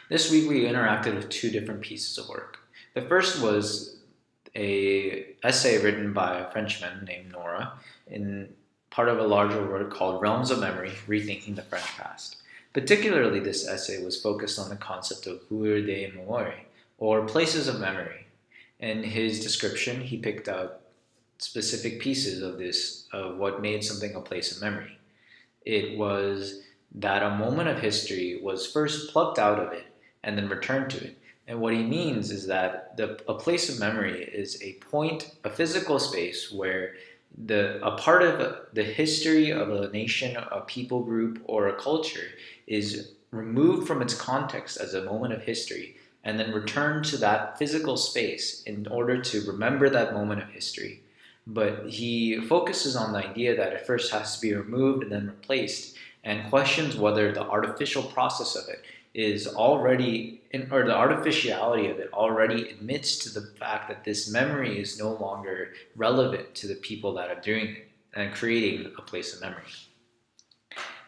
This week we interacted with two different pieces of work. The first was a essay written by a Frenchman named Nora in part of a larger work called Realms of Memory, Rethinking the French Past. Particularly, this essay was focused on the concept of lieux de mémoire, or places of memory. In his description, he picked out specific pieces of what made something a place of memory. It was that a moment of history was first plucked out of it and then returned to it. And what he means is that a place of memory is a point, a physical space where a part of the history of a nation, a people group, or a culture is removed from its context as a moment of history and then returned to that physical space in order to remember that moment of history. But he focuses on the idea that it first has to be removed and then replaced, and questions whether the artificial process of it is already, or the artificiality of it already admits to the fact that this memory is no longer relevant to the people that are doing it and creating a place of memory.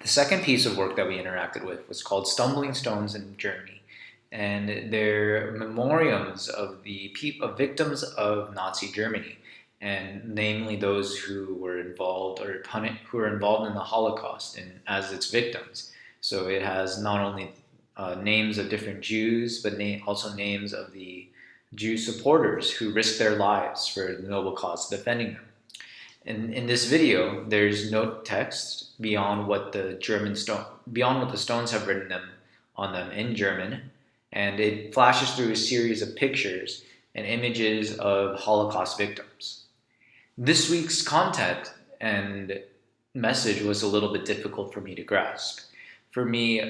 The second piece of work that we interacted with was called Stumbling Stones in Germany, and they're memoriams of of victims of Nazi Germany, and namely those who were involved who were involved in the Holocaust and as its victims. So it has not only names of different Jews, but also names of the Jew supporters who risked their lives for the noble cause of defending them. In this video, there's no text beyond what the stones have written on them in German, and it flashes through a series of pictures and images of Holocaust victims. This week's content and message was a little bit difficult for me to grasp. For me,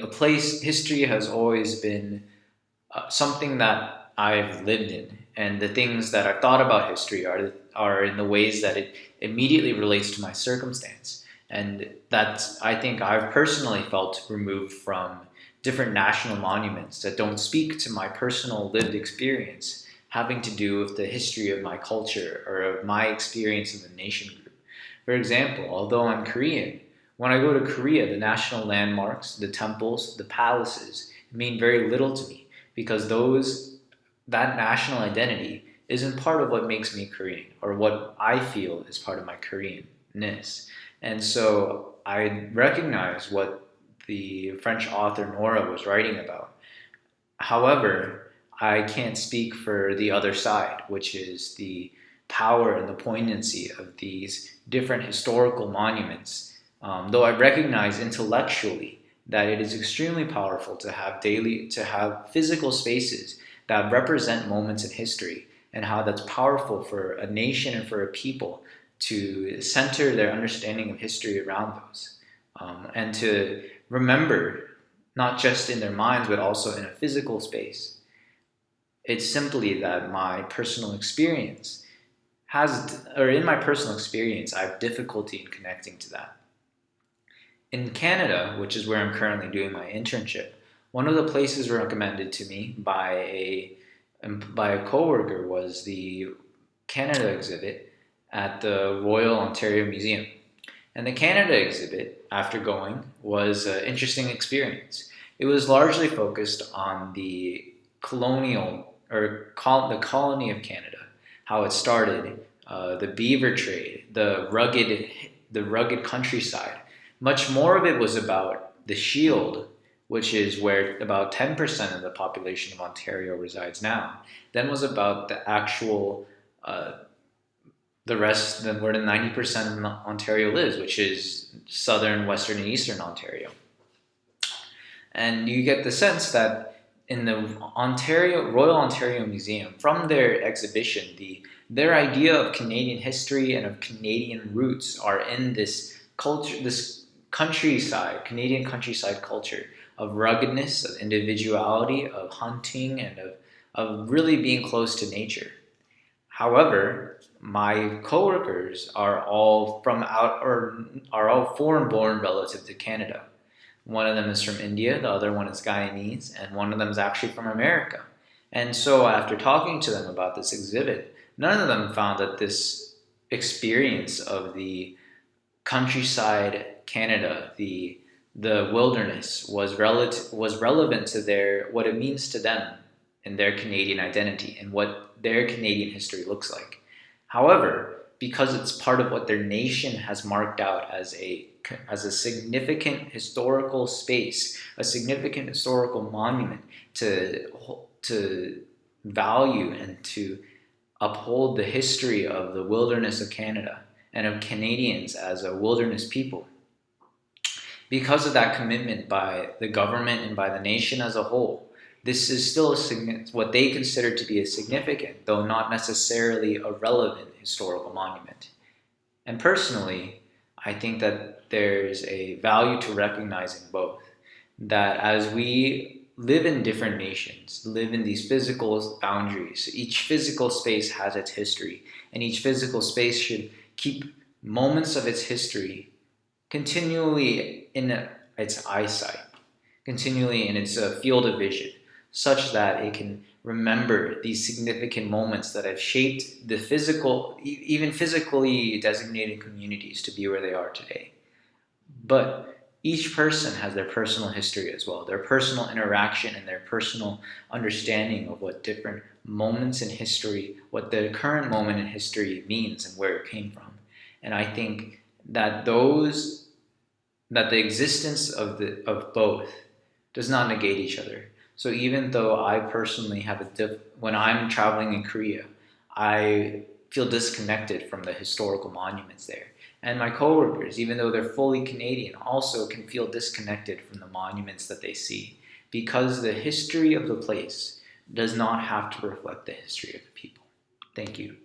history has always been something that I've lived in, and the things that I've thought about history are in the ways that it immediately relates to my circumstance. And that's, I think I've personally felt removed from different national monuments that don't speak to my personal lived experience having to do with the history of my culture or of my experience in the nation group. For example, although I'm Korean, when I go to Korea, the national landmarks, the temples, the palaces mean very little to me because that national identity isn't part of what makes me Korean or what I feel is part of my Koreanness. And so I recognize what the French author Nora was writing about. However, I can't speak for the other side, which is the power and the poignancy of these different historical monuments. Though I recognize intellectually that it is extremely powerful to have physical spaces that represent moments in history, and how that's powerful for a nation and for a people to center their understanding of history around those, and to remember not just in their minds but also in a physical space. It's simply that in my personal experience, I have difficulty in connecting to that. In Canada, which is where I'm currently doing my internship, one of the places recommended to me by a coworker was the Canada exhibit at the Royal Ontario Museum. And the Canada exhibit, after going, was an interesting experience. It was largely focused on the the colony of Canada, how it started, the beaver trade, the rugged countryside. Much more of it was about the Shield, which is where about 10% of the population of Ontario resides now. Then was about the actual, the rest, where the 90% of Ontario lives, which is southern, western, and eastern Ontario. And you get the sense that in the Royal Ontario Museum, from their exhibition, their idea of Canadian history and of Canadian roots are in this culture, this Canadian countryside culture of ruggedness, of individuality, of hunting, and of really being close to nature. However, my coworkers are all foreign-born relative to Canada. One of them is from India, the other one is Guyanese, and one of them is actually from America. And so after talking to them about this exhibit, none of them found that this experience of the countryside Canada, the the wilderness was relevant to what it means to them in their Canadian identity and what their Canadian history looks like. However, because it's part of what their nation has marked out as a significant historical space, a significant historical monument to value and to uphold the history of the wilderness of Canada and of Canadians as a wilderness people. Because of that commitment by the government and by the nation as a whole, this is still what they consider to be a significant, though not necessarily a relevant, historical monument. And personally, I think that there's a value to recognizing both. That as we live in different nations, live in these physical boundaries, each physical space has its history, and each physical space should keep moments of its history continually in its eyesight, continually in its field of vision, such that it can remember these significant moments that have shaped the even physically designated communities to be where they are today. But each person has their personal history as well, their personal interaction and their personal understanding of what different moments in history, what the current moment in history means and where it came from. And I think that the existence of both does not negate each other. So even though I personally have when I'm traveling in Korea, I feel disconnected from the historical monuments there. And my coworkers, even though they're fully Canadian, also can feel disconnected from the monuments that they see, because the history of the place does not have to reflect the history of the people. Thank you.